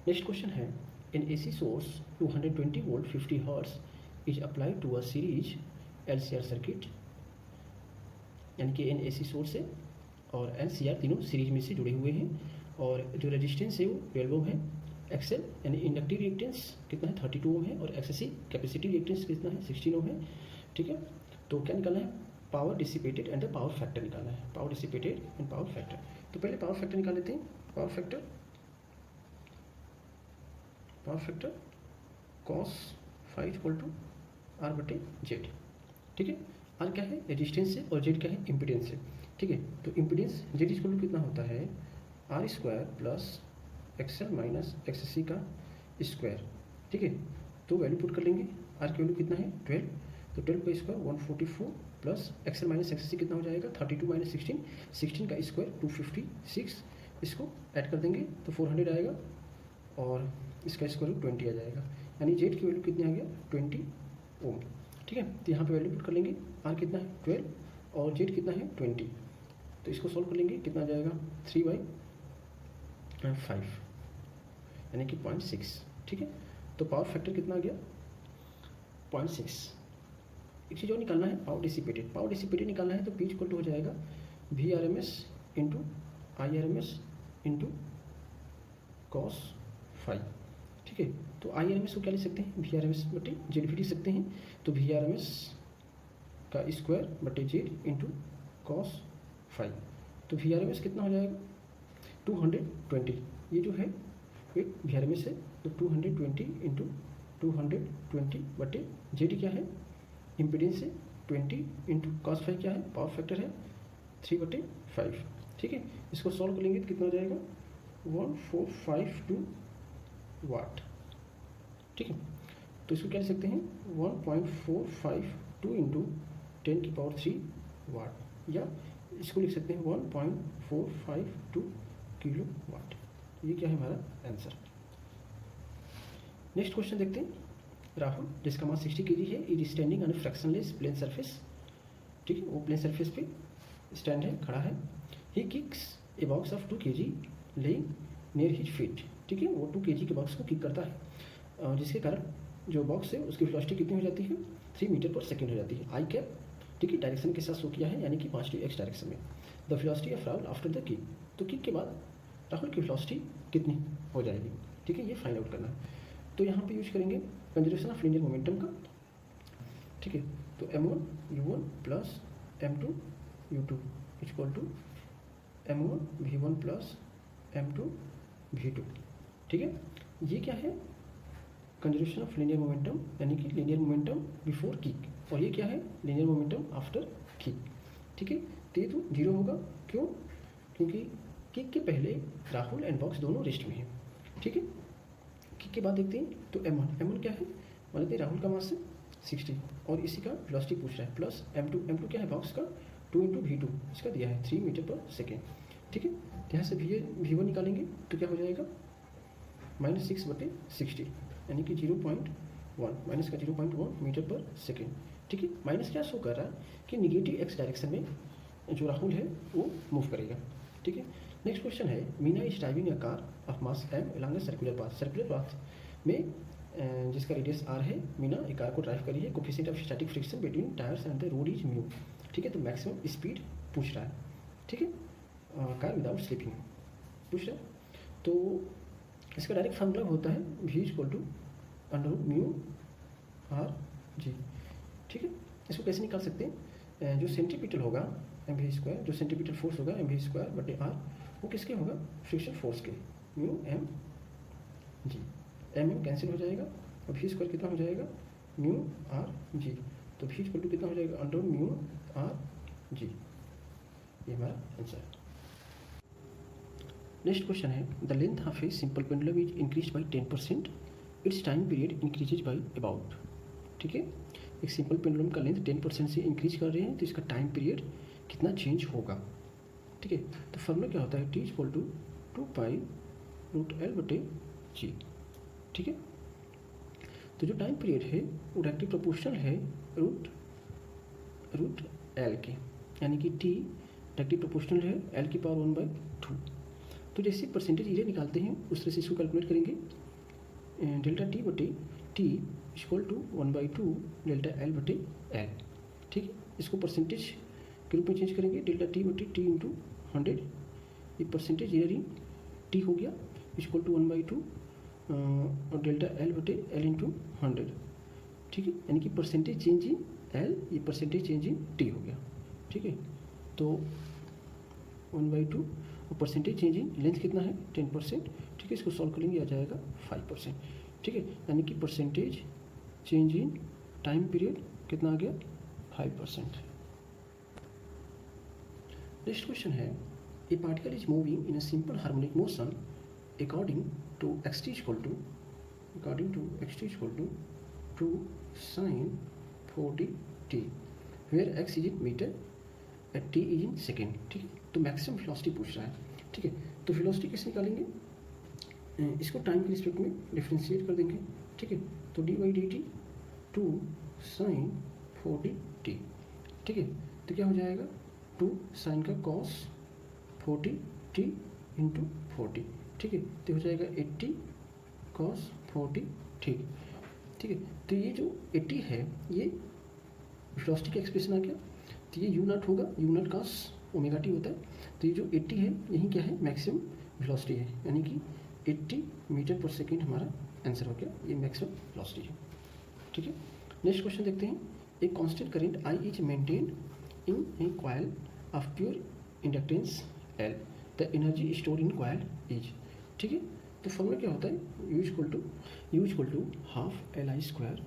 Next question है, an AC source 220 volt 50 hertz is applied to a series LCR circuit, यानी कि इन AC source है और LCR तीनों सीरीज में से जुड़े हुए हैं, और जो रेजिस्टेंस है वो 12 ओम है। एक्सेल यानी इंडक्टिव रिएक्टेंस कितना है 32 ओम है, और एक्सेसी कैपेसिटिव रिएक्टेंस कितना है 16 ओम है। ठीक है, तो क्या निकालना है, power dissipated and the power factor निकालना है, power dissipated and power factor. तो पहले पावर फैक्टर निकाल लेते हैं। Power factor cos phi equal to R बटे जेड। ठीक है, आर क्या है रेजिस्टेंस है और जेड क्या है इम्पिडेंस है। ठीक है, तो इम्पिडेंस जेड इक्वल टू कितना होता है R square plus XL minus XC का स्क्वायर। ठीक है, तो वैल्यू पुट कर लेंगे, आर की वैल्यू कितना है 12, तो 12 का स्क्वायर 144 प्लस एक्सएल माइनस एक्ससी कितना हो जाएगा 32 माइनस 16, 16 का स्क्वायर 256, इसको ऐड कर देंगे तो 400 आएगा, और इसका स्क्वायर 20 आ जाएगा, यानी जेड की वैल्यू कितनी आ गया 20 ओम। ठीक है, तो यहाँ पे वैल्यू पुट कर लेंगे, आर कितना है 12 और जेड कितना है 20, तो इसको सॉल्व कर लेंगे, कितना आ जाएगा 3/5 यानी कि 0.6। ठीक है, तो पावर फैक्टर कितना आ गया 0.6। एक चीज़ और निकालना है, पावर डिसिपेटेड। पावर डिसिपेटेड निकालना है तो P इक्वल टू हो जाएगा VRMS into IRMS into cos five. ठीक है, तो IRMS को क्या लिख सकते हैं VRMS बटे जेड भी लिख सकते हैं, तो VRMS का स्क्वायर बटे जेड इंटू cos फाइव, तो VRMS कितना हो जाएगा 220। ये जो है ये VRMS है, तो 220 इंटू 220 बटे जेड क्या है इम्पिडेंस है 20 इंटू cos फाइव क्या है पावर फैक्टर है 3/5। ठीक है, इसको सॉल्व कर लेंगे तो कितना हो जाएगा 1452 वाट। ठीक है, तो इसको क्या लिख सकते हैं 1.452 इंटू 10 की पावर 3 वाट, या इसको लिख सकते हैं 1.452 किलो वाट। ये क्या है हमारा आंसर। नेक्स्ट क्वेश्चन देखते हैं, राहुल जिसका मास 60 kg है is standing on frictionless plane surface. ठीक है, वो प्लेन सरफेस पे स्टैंड है, खड़ा है। He kicks a box of 2 kg lying near his feet. ठीक है, वो 2 kg के बॉक्स को किक करता है, जिसके कारण जो बॉक्स है उसकी वेलोसिटी कितनी हो जाती है 3 मीटर पर सेकेंड हो जाती है। आई कैप ठीक है डायरेक्शन के साथ शो किया है, यानी कि पॉजिटिव x डायरेक्शन में। The velocity of Rahul after the kick, तो किक के बाद राहुल की वेलोसिटी कितनी हो जाएगी। ठीक है, ये फाइंड आउट करना है। तो यहाँ पे यूज करेंगे कंजर्वेशन ऑफ लीनियर मोमेंटम का। ठीक है, तो m1 u1 plus m2 u2 equal to m1 v1 plus m2 v2। ठीक है, ये क्या है कंजर्वेशन ऑफ लीनियर मोमेंटम, यानी कि लीनियर मोमेंटम बिफोर किक, और ये क्या है लीनियर मोमेंटम आफ्टर किक। ठीक है, तो ये तो 0 होगा, क्यों, क्योंकि किक के पहले राहुल एंड बॉक्स दोनों रेस्ट में है। ठीक है, किक के बाद देखते हैं तो m1 क्या है, मान लेते हैं राहुल का मास है 60 और इसी का वेलोसिटी पूछ रहा है, प्लस m2 क्या है बॉक्स का 2 इंटू v2 इसका दिया है 3 मीटर पर सेकेंड। ठीक है, यहाँ से v1 निकालेंगे तो क्या हो जाएगा -6/60, यानी कि 0.1 माइनस का 0.1 मीटर पर सेकेंड। ठीक है, माइनस क्या शो कर रहा है कि निगेटिव x डायरेक्शन में जो राहुल है वो मूव करेगा। ठीक है, नेक्स्ट क्वेश्चन है, Meena is driving a car of mass m along circular path. Circular path में जिसका रेडियस r है, मीना एक कार को ड्राइव करी है। Coefficient of static friction between tyres and the road is mu. ठीक है, तो मैक्सिमम स्पीड पूछ रहा है। ठीक है, कार विदाउट स्लिपिंग पूछ रहा है, तो इसका डायरेक्ट फार्मूला होता है v इक्वल टू √μ/g। ठीक है, इसको कैसे निकाल सकते हैं, जो सेंटीमीटर होगा mv², जो सेंटीमीटर फोर्स होगा mv² बटे r, वो किसके होगा फ्रिक्शन फोर्स के μ/m/g। mm कैंसिल हो जाएगा और v² कितना हो जाएगा μ/g, तो v इक्वल टू कितना हो जाएगा √μ/g। ये हमारा आंसर है। नेक्स्ट क्वेश्चन है, the length of a simple pendulum is increase by 10%, it's time period increases by about. ठीक है, एक सिंपल पेंडुलम का लेंथ 10% से इंक्रीज कर रहे हैं, तो इसका टाइम पीरियड कितना चेंज होगा। ठीक है, तो फॉर्मूला क्या होता है t इक्वल टू 2π√L/g। ठीक है, तो जो टाइम पीरियड है वो डायरेक्टली प्रोपोर्शनल है रूट L के, यानी कि t डायरेक्टली प्रोपोर्शनल है L की पावर 1/2। तो जैसे परसेंटेज एरिया निकालते हैं उस तरह से इसको कैलकुलेट करेंगे। डेल्टा टी बटे T equal to 1/2 delta L बटे एल। ठीक है, इसको परसेंटेज के रूप में चेंज करेंगे। डेल्टा टी बटे टी इंटू 100, ये परसेंटेज एरिया टी हो गया इक्वल टू 1/2 और डेल्टा एल बटे एल इंटू 100। ठीक है, यानी कि परसेंटेज चेंज इन एल, ये परसेंटेज चेंज इन टी हो गया। ठीक है, तो 1/2 और परसेंटेज चेंज इन लेंथ कितना है 10%। ठीक है, इसको सॉल्व करेंगे आ जाएगा 5%। ठीक है, यानी कि percentage change in time period कितना आ गया 5%। नेक्स्ट क्वेश्चन है, ए particle is moving in a simple harmonic motion according to xt equal to 2 sin 40t where x is in meter and t is in second। ठीक है, तो maximum velocity पूछ रहा है। ठीक है, तो वेलोसिटी कैसे निकालेंगे, इसको टाइम के रिस्पेक्ट में डिफ्रेंशिएट कर देंगे। ठीक है, तो d/dt 2 sin 40t। ठीक है, तो क्या हो जाएगा 2 sin का cos 40t इंटू 40। ठीक है, तो हो जाएगा 80 cos 40। ठीक है, तो ये जो 80 है ये वेलोसिटी का एक्सप्रेशन आ गया, तो ये u0 होगा, u0 cos ओमेगा टी होता है। तो ये जो 80 है यही क्या है मैक्सिमम वेलोसिटी है, यानी कि 80 मीटर पर सेकेंड हमारा आंसर हो गया, ये मैक्सिमम वेलोसिटी है। ठीक है, नेक्स्ट क्वेश्चन देखते हैं। एक constant current I is maintained in A coil of pure inductance L, the energy store in coil is. ठीक है, तो फॉर्मूला क्या होता है, U equal to half Li²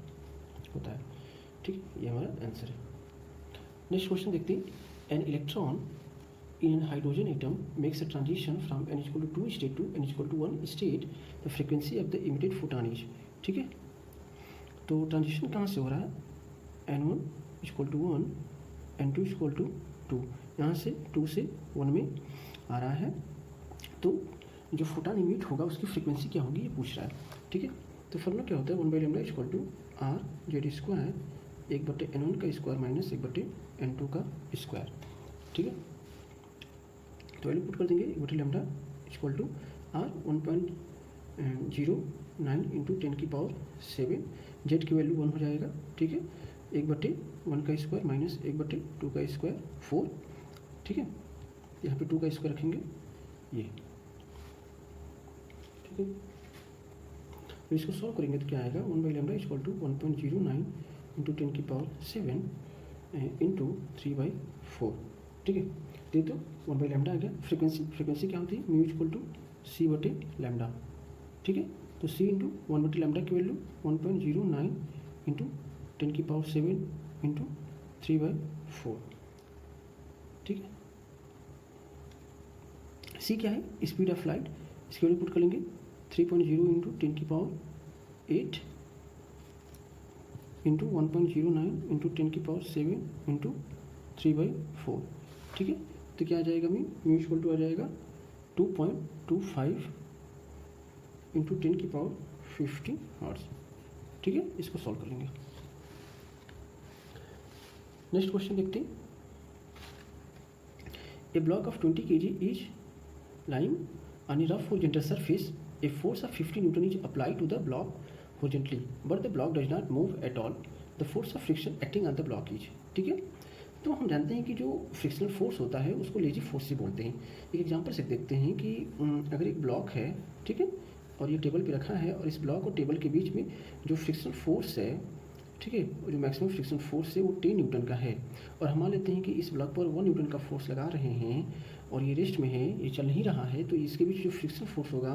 होता है। ठीक है, ये हमारा आंसर है। नेक्स्ट क्वेश्चन देखते हैं। An electron in hydrogen atom makes a transition from n equal to 2 state to n equal to 1 state, the frequency of the emitted photon is. ठीक है, तो ट्रांजिशन कहाँ से हो रहा है, n1 equal to 1, n2 equal to 2, यहाँ से 2 से 1 में आ रहा है। तो जो फोटॉन इमिट होगा उसकी फ्रीक्वेंसी क्या होगी ये पूछ रहा है। ठीक है, तो फॉर्मूला क्या होता है 1/λ equal to R Z square 1/n1 का स्क्वायर माइनस 1/n2 का स्क्वायर। ठीक है, तो वैल्यू पुट कर देंगे 1/λ equal to R 1.09 into 10⁻7, Z की वैल्यू 1 हो जाएगा। ठीक है, 1/1 का स्क्वायर माइनस 1/2 का स्क्वायर 4। ठीक है, यहाँ पे 2 का स्क्वायर रखेंगे ये। ठीक है, तो इसको सॉल्व करेंगे तो क्या आएगा 1/λ इक्वल टू 1.09 इंटू 10⁻7 इंटू 3/4। ठीक है, तो 1/λ आ गया। फ्रीक्वेंसी क्या होती है म्यू इक्वल टू c/λ। ठीक है, तो c इंटू 1/λ की वैल्यू 1.09 इंटू 10⁻7 इंटू 3/4। ठीक है, c क्या है स्पीड ऑफ लाइट, इसकी वैल्यू पुट कर लेंगे 3.0 इंटू 10⁸8 इंटू 1.09 इंटू 10⁻7 इंटू 3/4। ठीक है, तो क्या आ जाएगा म्यू इक्वल टू आ जाएगा 2.25 इंटू 10⁻50 हर्ट्ज। ठीक है, इसको सॉल्व कर लेंगे। नेक्स्ट क्वेश्चन देखते हैं। A block of 20 kg is lying on a rough horizontal surface, a force of 50 Newton is applied to the block horizontally, but the block does not move at all. The force of friction acting on the block is। ठीक है, तो हम जानते हैं कि जो frictional force होता है उसको लेजी फोर्स से बोलते हैं। एक एग्जांपल से देखते हैं कि अगर एक ब्लॉक है, ठीक है, और ये टेबल पे रखा है और इस ब्लॉक और टेबल के बीच में जो फ्रिक्शनल फोर्स है, ठीक है, जो मैक्सिमम फ्रिक्शन फोर्स है वो 10 न्यूटन का है, और हम मान लेते हैं कि इस ब्लॉक पर 1 न्यूटन का फोर्स लगा रहे हैं और ये रेस्ट में है, ये चल नहीं रहा है, तो इसके बीच जो फ्रिक्शन फोर्स होगा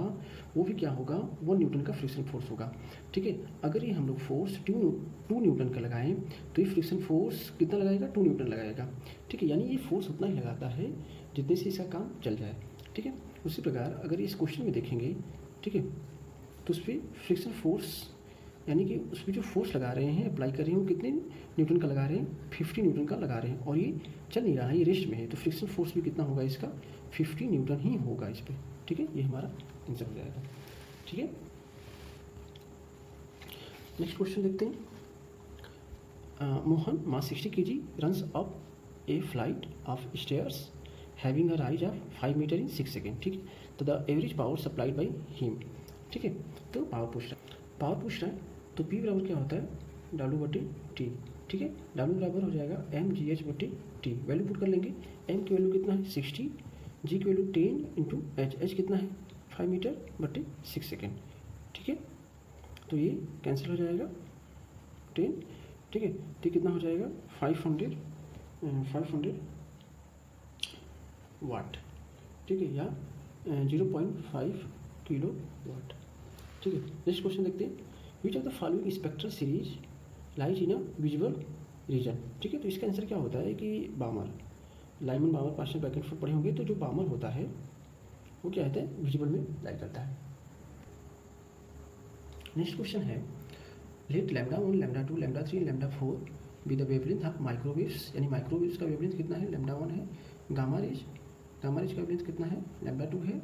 वो भी क्या होगा 1 न्यूटन का फ्रिक्शन फोर्स होगा। ठीक है, अगर ये हम लोग फोर्स 2 न्यूटन का लगाएं तो ये फ्रिक्शन फोर्स कितना लगाएगा 2 न्यूटन लगाएगा। ठीक है, यानी ये फोर्स उतना ही लगाता है जितने से इसका काम चल जाए। ठीक है, उसी प्रकार अगर इस क्वेश्चन में देखेंगे, ठीक है, तो उस पर फ्रिक्शन फोर्स यानी कि उस पर जो फोर्स लगा रहे हैं अप्लाई कर रहे हैं वो कितने न्यूटन का लगा रहे हैं 50 न्यूटन का लगा रहे हैं, और ये चल नहीं रहा है, ये रेस्ट में है, तो फ्रिक्शन फोर्स भी कितना होगा इसका 50 न्यूटन ही होगा इस पर। ठीक है, ये हमारा आंसर हो जाएगा। ठीक है, नेक्स्ट क्वेश्चन देखते हैं। Mohan mass 60 kg runs up a flight of stairs having a rise of 5 metre in 6 second. ठीक है, तो the average power supplied by him, ठीक है। तो पावर पूछ रहा है तो P बराबर क्या होता है W/T, ठीक है। W बराबर हो जाएगा mgh/T, वैल्यू पुट कर लेंगे। M की वैल्यू कितना है 60, G की वैल्यू 10 इंटू H कितना है 5 मीटर/6 सेकेंड, ठीक है। तो ये कैंसिल हो जाएगा 10, ठीक है। तो कितना हो जाएगा 500 वाट, ठीक है, या 0.5 किलो वाट, ठीक है। नेक्स्ट क्वेश्चन देखते हैं, which of the following spectral series lies in a visual region, ठीक है। तो इसका आंसर क्या होता है कि बामर, लाइमन बामर पार्शियल ब्रैकेट पर पढ़े होंगे। तो जो बामर होता है वो क्या होता है विजुअल में लाई करता है। नेक्स्ट क्वेश्चन है, let λ1, λ2, λ3, λ4 be the wavelength of microwaves, यानी माइक्रोवेव्स का वेवलेंथ कितना है λ1 है, गामा रेज का वेवलेंथ कितना है λ2 है,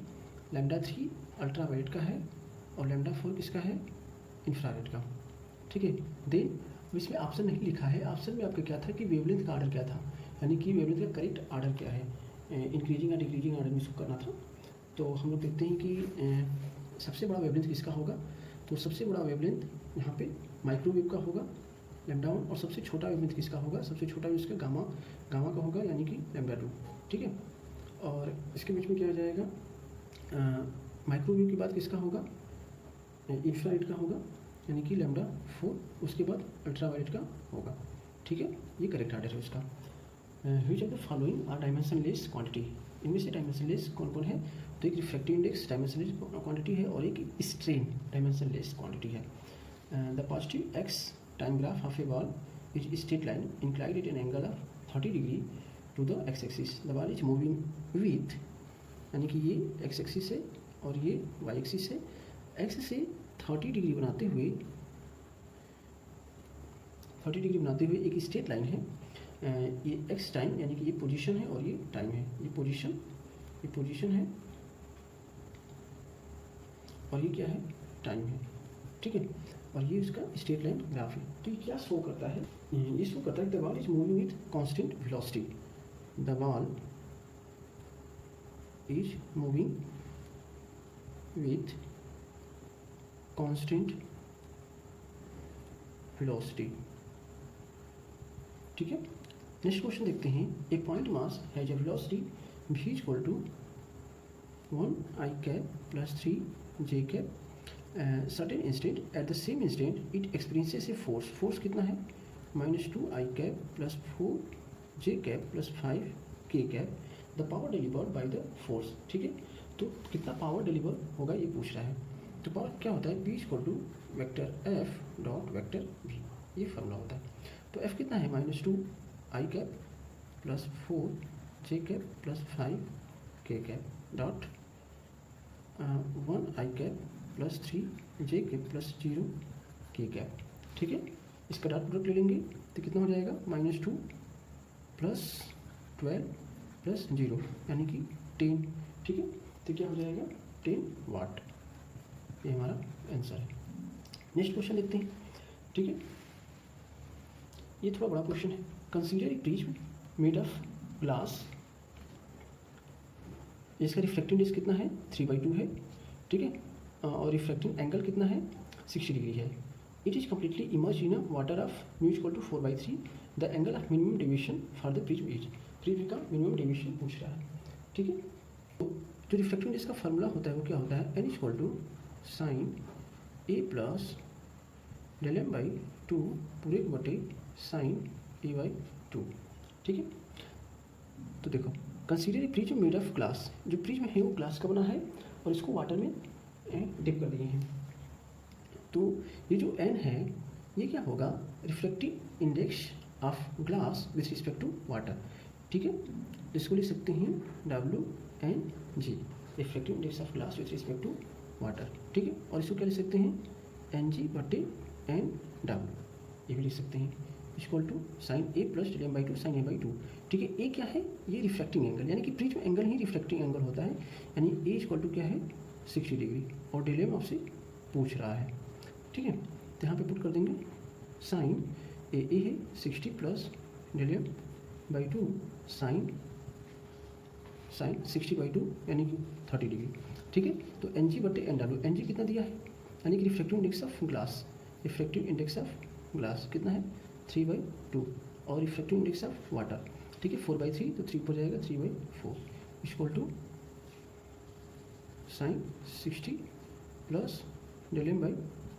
λ3 अल्ट्रावायलेट का है और λ4 किसका है इंफ्रारेड का, ठीक है। देन इसमें ऑप्शन नहीं लिखा है, ऑप्शन में आपका क्या था कि वेवलेंथ का ऑर्डर क्या था, यानी कि वेवलेंथ का करेक्ट ऑर्डर क्या है, इंक्रीजिंग या डिक्रीजिंग ऑर्डर में इसको करना था। तो हम लोग देखते हैं कि सबसे बड़ा वेवलेंथ किसका होगा। तो सबसे बड़ा वेवलेंथ यहाँ पे माइक्रोवेव का होगा λ1, और सबसे छोटा वेवलेंथ किसका होगा, सबसे छोटा इसका गामा का होगा, यानी कि λ2, ठीक है। और इसके बीच में क्या आ जाएगा, माइक्रोवेव के बाद किसका होगा इंफ्रारेड का होगा, यानी कि λ4, उसके बाद अल्ट्रावायलेट का होगा, ठीक है। ये करेक्ट ऑर्डर है उसका। Which of the following are dimensionless quantity, इनमें से डायमेंशनलेस कौन कौन है। तो एक रिफ्रैक्टिव इंडेक्स डायमेंशनलेस क्वांटिटी है और एक स्ट्रेन डायमेंशनलेस क्वांटिटी है। The position X time graph of a ball is straight line inclined at an angle of 30 degree to the X axis, the ball is moving with, यानी कि ये x axis है और ये Y axis है। X से 30 degree बनाते हुए एक स्ट्रेट लाइन है। ये एक्स टाइम, यानी कि ये पोजीशन है और ये टाइम है, ये पोजीशन है और ये क्या है टाइम है, ठीक है। और ये इसका स्ट्रेट लाइन ग्राफ है। तो ये क्या शो करता है, ये शो करता है the ball is moving with constant velocity, the ball is moving with constant velocity, ठीक है। नेक्स्ट क्वेश्चन देखते हैं, a point mass has a velocity v equal to 1 i cap plus 3 j cap certain instant, at the same instant it experiences a force कितना है -2 i cap plus 4 j cap plus 5 k cap, the power delivered by the force, ठीक है। तो कितना power deliver होगा ये पूछ रहा है। तो पावर क्या होता है P equal to vector F dot vector V, ये फॉर्मूला होता है। तो F कितना है -2 i cap plus 4 j cap plus 5 k cap dot 1 i cap plus 3 j cap plus 0 k cap, ठीक है। इसका डॉट प्रोडक्ट ले लेंगे तो कितना हो जाएगा -2 प्लस 12 प्लस 0, यानी कि 10, ठीक है। तो क्या हो जाएगा 10 वाट, ये हमारा आंसर है। नेक्स्ट क्वेश्चन देखते हैं, ठीक है। ये थोड़ा बड़ा क्वेश्चन है। Consider a prism made of glass, इसका रिफ्लेक्टिव इंडेक्स कितना है 3/2 है, ठीक है। और रिफ्लेक्टिंग एंगल कितना है 60 डिग्री है। It is completely immerse in a water of mu equal to 4/3, the angle of minimum deviation for the prism is, prism का मिनिमम डेविएशन पूछ रहा है, ठीक है। तो जो रिफ्लेक्टिव इंडेक्स का फॉर्मूला होता है वो क्या होता है, n equal to sine A plus del M by 2 पूरे बटे साइन ए बाई 2, ठीक है। तो देखो, consider a prism made of glass, जो प्रिज्म है वो ग्लास का बना है और इसको वाटर में डिप कर दिए हैं। तो ये जो n है ये क्या होगा, reflective index of glass with respect to water, ठीक है। इसको लिख सकते हैं WNG, reflective index of glass with respect to water, ठीक है। और इसको क्या लिख सकते हैं NG/NW, ये भी लिख सकते हैं equal to sine A plus del M by 2 sine A by 2, ठीक है। ए क्या है, ये रिफ्लेक्टिंग एंगल, यानी कि प्रिज्म एंगल ही रिफ्लेक्टिंग एंगल होता है, यानी ए इक्वल टू क्या है 60 डिग्री, और डेल एम आपसे पूछ रहा है, ठीक है। तो यहाँ पे पुट कर देंगे साइन ए है 60 plus del M by 2 sine 60/2 यानी कि 30 डिग्री। ठीक है। तो एन जी बटे एन डालो, एन जी कितना दिया है, यानी कि refractive index of glass, refractive index of glass कितना है 3/2, और रिफ्रैक्टिव इंडेक्स ऑफ वाटर, ठीक है 4/3, तो 3 पर जाएगा 3/4 equal to sine 60 plus del M by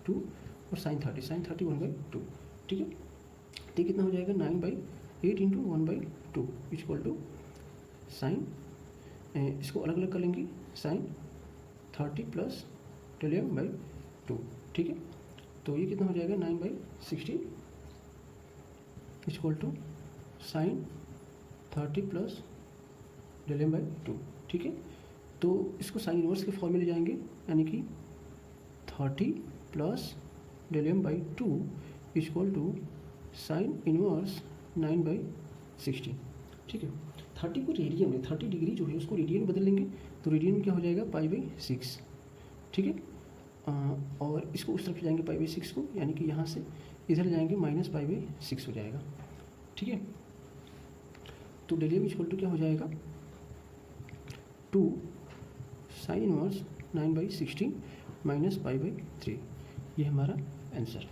2 और साइन 30 1/2, ठीक है। तो कितना हो जाएगा 9/8 इंटू 1/2 इक्वल टू साइन, इसको अलग अलग कर लेंगे, sine 30 plus del M by 2, ठीक है। तो ये कितना हो जाएगा 9/60 equal to sine 30 plus del M by 2, ठीक है। तो इसको साइन इनवर्स के फॉर्म में ले जाएंगे, यानी कि 30 plus del M by 2 equal to sine inverse 9/60, ठीक है। 30 को रेडियन में, 30 डिग्री जो है उसको रेडियन बदल लेंगे, तो रेडियन में क्या हो जाएगा π/6, ठीक है। और इसको उस तरफ जाएंगे π/6 को, यानी कि यहाँ से इधर जाएंगे -π/6 हो जाएगा, ठीक है। तो डेल एम इक्वल टू क्या हो जाएगा 2 साइन इनवर्स 9/60 -π/3, ये हमारा आंसर।